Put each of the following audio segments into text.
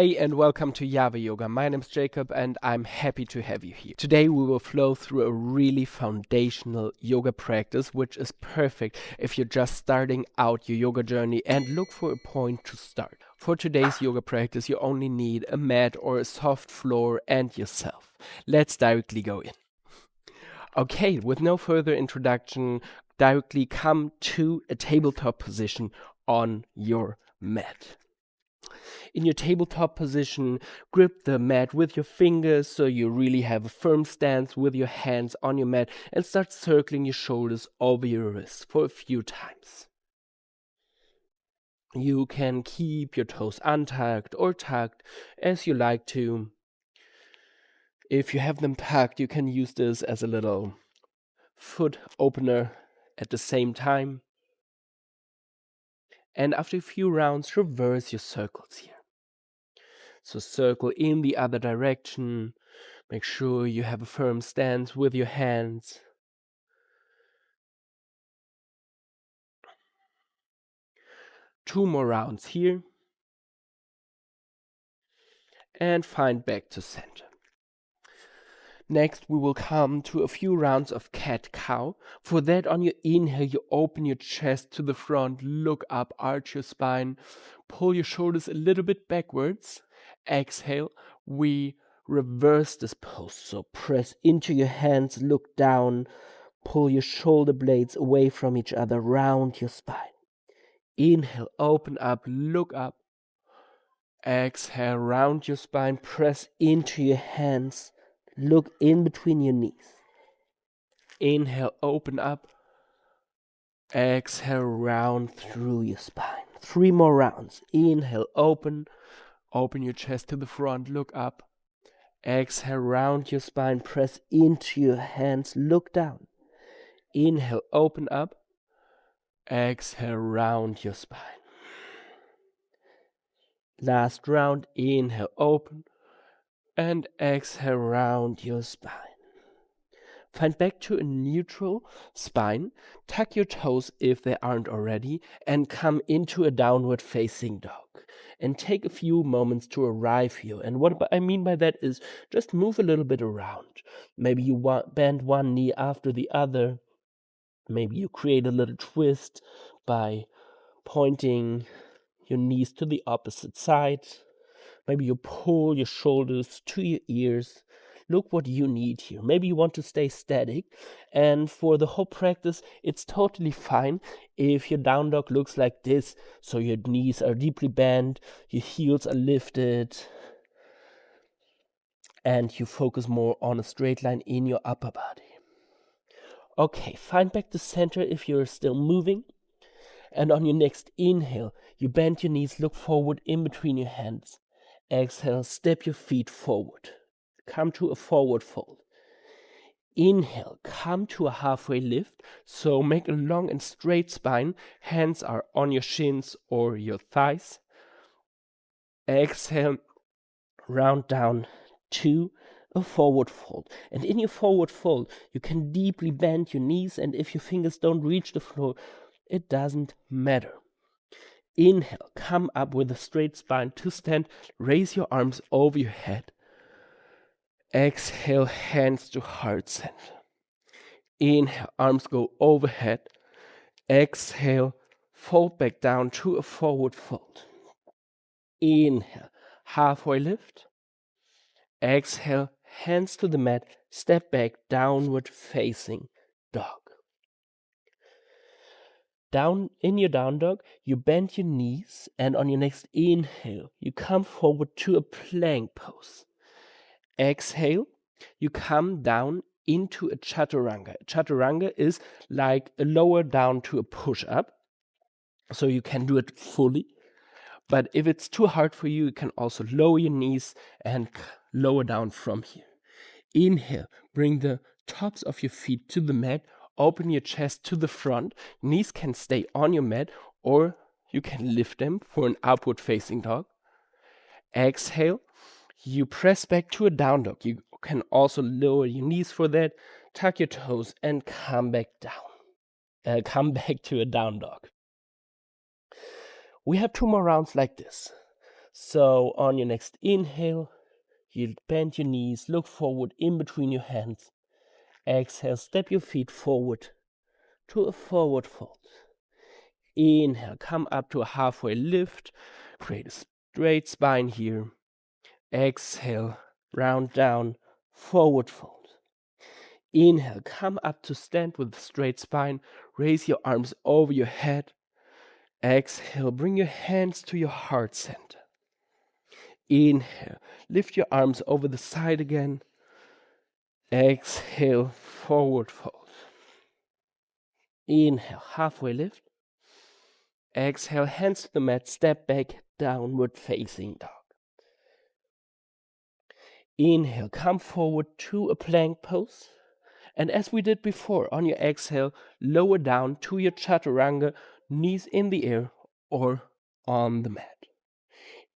Hey and welcome to javayoga. My name is Jacob and I'm happy to have you here. Today we will flow through a really foundational yoga practice which is perfect if you're just starting out your yoga journey and look for a point to start. For today's yoga practice you only need a mat or a soft floor and yourself. Let's directly go in. Okay, with no further introduction, directly come to a tabletop position on your mat. In your tabletop position, grip the mat with your fingers so you really have a firm stance with your hands on your mat and start circling your shoulders over your wrists for a few times. You can keep your toes untucked or tucked as you like to. If you have them tucked, you can use this as a little foot opener at the same time. And after a few rounds, reverse your circles here. So circle in the other direction. Make sure you have a firm stance with your hands. Two more rounds here. And find back to center. Next, we will come to a few rounds of cat-cow. For that, on your inhale, you open your chest to the front, look up, arch your spine, pull your shoulders a little bit backwards. Exhale, we reverse this pose. So press into your hands, look down, pull your shoulder blades away from each other, round your spine. Inhale, open up, look up. Exhale, round your spine, press into your hands, look in between your knees. Inhale, open up. Exhale, round through your spine. 3 more rounds. Inhale, open your chest to the front, look up. Exhale, round your spine, press into your hands, look down. Inhale, open up. Exhale, round your spine. Last round, inhale, open, and exhale, round your spine. Find back to a neutral spine, tuck your toes if they aren't already, and come into a downward facing dog. And take a few moments to arrive here. And what I mean by that is just move a little bit around. Maybe you bend one knee after the other. Maybe you create a little twist by pointing your knees to the opposite side. Maybe you pull your shoulders to your ears. Look what you need here. Maybe you want to stay static. And for the whole practice, it's totally fine if your down dog looks like this. So your knees are deeply bent, your heels are lifted, and you focus more on a straight line in your upper body. Okay, find back to center if you're still moving. And on your next inhale, you bend your knees, look forward in between your hands. Exhale, step your feet forward. Come to a forward fold. Inhale, come to a halfway lift. So make a long and straight spine. Hands are on your shins or your thighs. Exhale, round down to a forward fold. And in your forward fold, you can deeply bend your knees. And if your fingers don't reach the floor, it doesn't matter. Inhale, come up with a straight spine to stand. Raise your arms over your head. Exhale, hands to heart center. Inhale, arms go overhead. Exhale, fold back down to a forward fold. Inhale, halfway lift. Exhale, hands to the mat. Step back, downward facing dog. Down in your down dog, you bend your knees, and on your next inhale, you come forward to a plank pose. Exhale, you come down into a chaturanga. Chaturanga is like a lower down to a push-up, so you can do it fully. But if it's too hard for you, you can also lower your knees and lower down from here. Inhale, bring the tops of your feet to the mat. Open your chest to the front. Knees can stay on your mat, or you can lift them for an upward facing dog. Exhale, you press back to a down dog. You can also lower your knees for that. Tuck your toes and come back down. Come back to a down dog. We have 2 more rounds like this. So on your next inhale, you bend your knees, look forward in between your hands. Exhale, step your feet forward to a forward fold. Inhale, come up to a halfway lift. Create a straight spine here. Exhale, round down, forward fold. Inhale, come up to stand with a straight spine. Raise your arms over your head. Exhale, bring your hands to your heart center. Inhale, lift your arms over the side again. Exhale, forward fold. Inhale, halfway lift. Exhale, hands to the mat, step back, downward facing dog. Inhale, come forward to a plank pose. And as we did before, on your exhale, lower down to your chaturanga, knees in the air or on the mat.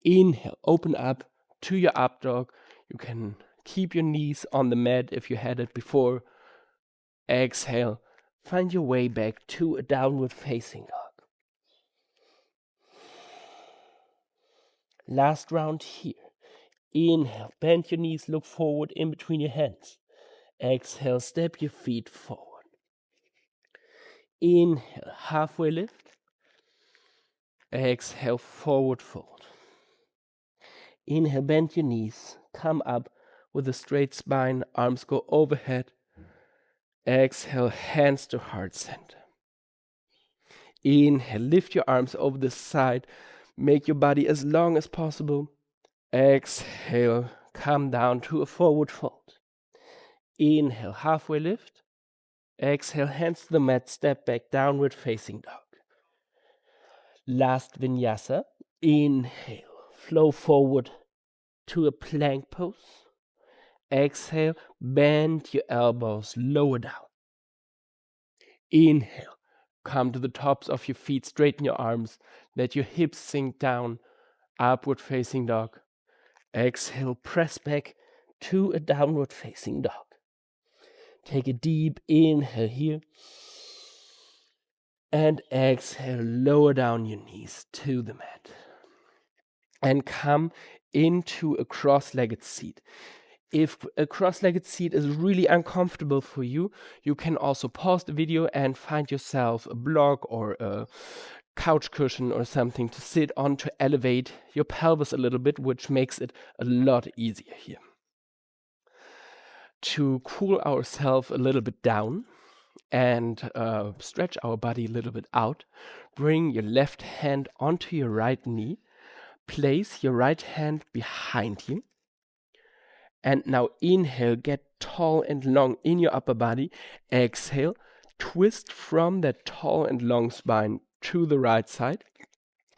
Inhale, open up to your up dog. You can keep your knees on the mat if you had it before. Exhale, find your way back to a downward facing dog. Last round here. Inhale, bend your knees, look forward in between your hands. Exhale, step your feet forward. Inhale, halfway lift. Exhale, forward fold. Inhale, bend your knees, come up with a straight spine, arms go overhead. Exhale, hands to heart center. Inhale, lift your arms over the side, make your body as long as possible. Exhale, come down to a forward fold. Inhale, halfway lift. Exhale, hands to the mat, step back, downward facing dog. Last vinyasa. Inhale, flow forward to a plank pose. Exhale, bend your elbows, lower down. Inhale, come to the tops of your feet, straighten your arms, let your hips sink down, upward facing dog. Exhale, press back to a downward facing dog. Take a deep inhale here. And exhale, lower down your knees to the mat. And come into a cross-legged seat. If a cross-legged seat is really uncomfortable for you, you can also pause the video and find yourself a block or a couch cushion or something to sit on to elevate your pelvis a little bit, which makes it a lot easier here. To cool ourselves a little bit down and stretch our body a little bit out, bring your left hand onto your right knee, place your right hand behind you. And now inhale, get tall and long in your upper body. Exhale, twist from that tall and long spine to the right side.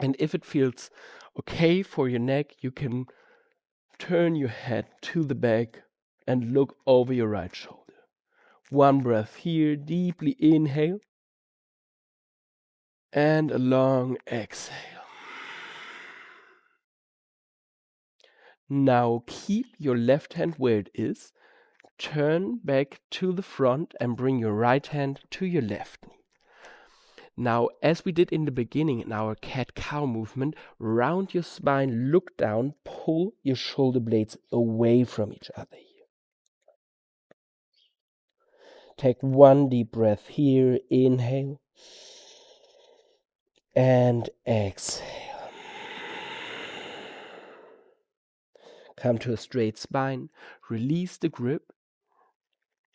And if it feels okay for your neck, you can turn your head to the back and look over your right shoulder. One breath here, deeply inhale. And a long exhale. Now keep your left hand where it is. Turn back to the front and bring your right hand to your left knee. Now, as we did in the beginning in our cat-cow movement, round your spine, look down, pull your shoulder blades away from each other here. Take one deep breath here, inhale, and exhale. Come to a straight spine, release the grip,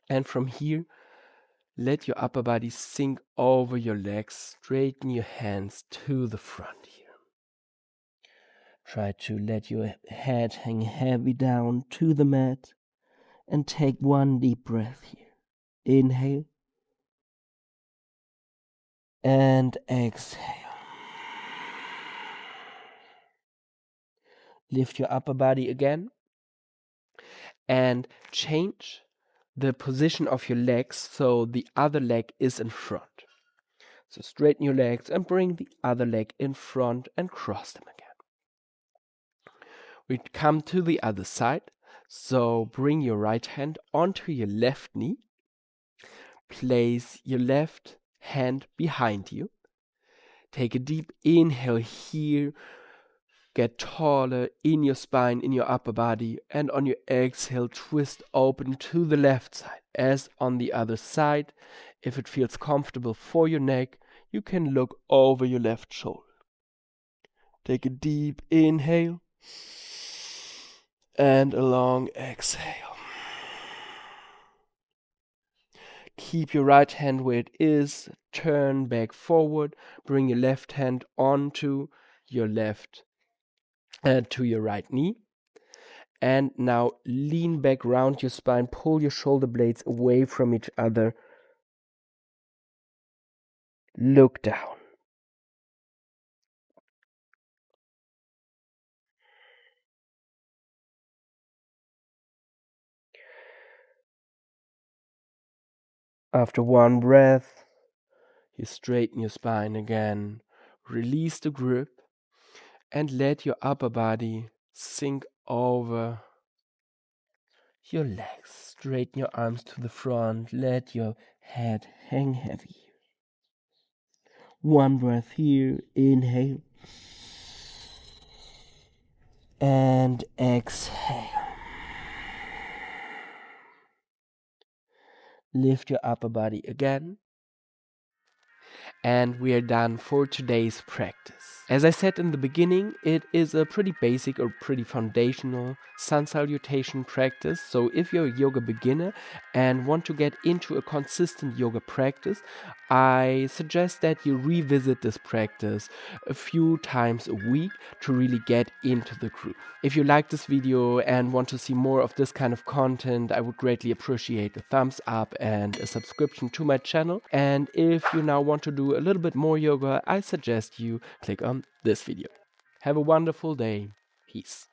and from here, let your upper body sink over your legs, straighten your hands to the front here. Try to let your head hang heavy down to the mat and take one deep breath here. Inhale and exhale. Lift your upper body again and change the position of your legs so the other leg is in front. So straighten your legs and bring the other leg in front and cross them again. We come to the other side. So bring your right hand onto your left knee. Place your left hand behind you. Take a deep inhale here. Get taller in your spine, in your upper body, and on your exhale, twist open to the left side. As on the other side, if it feels comfortable for your neck, you can look over your left shoulder. Take a deep inhale and a long exhale. Keep your right hand where it is, turn back forward, bring your left hand onto your to your right knee. And now lean back round your spine, pull your shoulder blades away from each other. Look down. After one breath, you straighten your spine again, release the grip, and let your upper body sink over your legs. Straighten your arms to the front, let your head hang heavy. One breath here, inhale, and exhale. Lift your upper body again. And we are done for today's practice. As I said in the beginning, it is a pretty basic or pretty foundational sun salutation practice. So if you're a yoga beginner and want to get into a consistent yoga practice, I suggest that you revisit this practice a few times a week to really get into the groove. If you like this video and want to see more of this kind of content, I would greatly appreciate a thumbs up and a subscription to my channel. And if you now want to do a little bit more yoga, I suggest you click on this video. Have a wonderful day. Peace.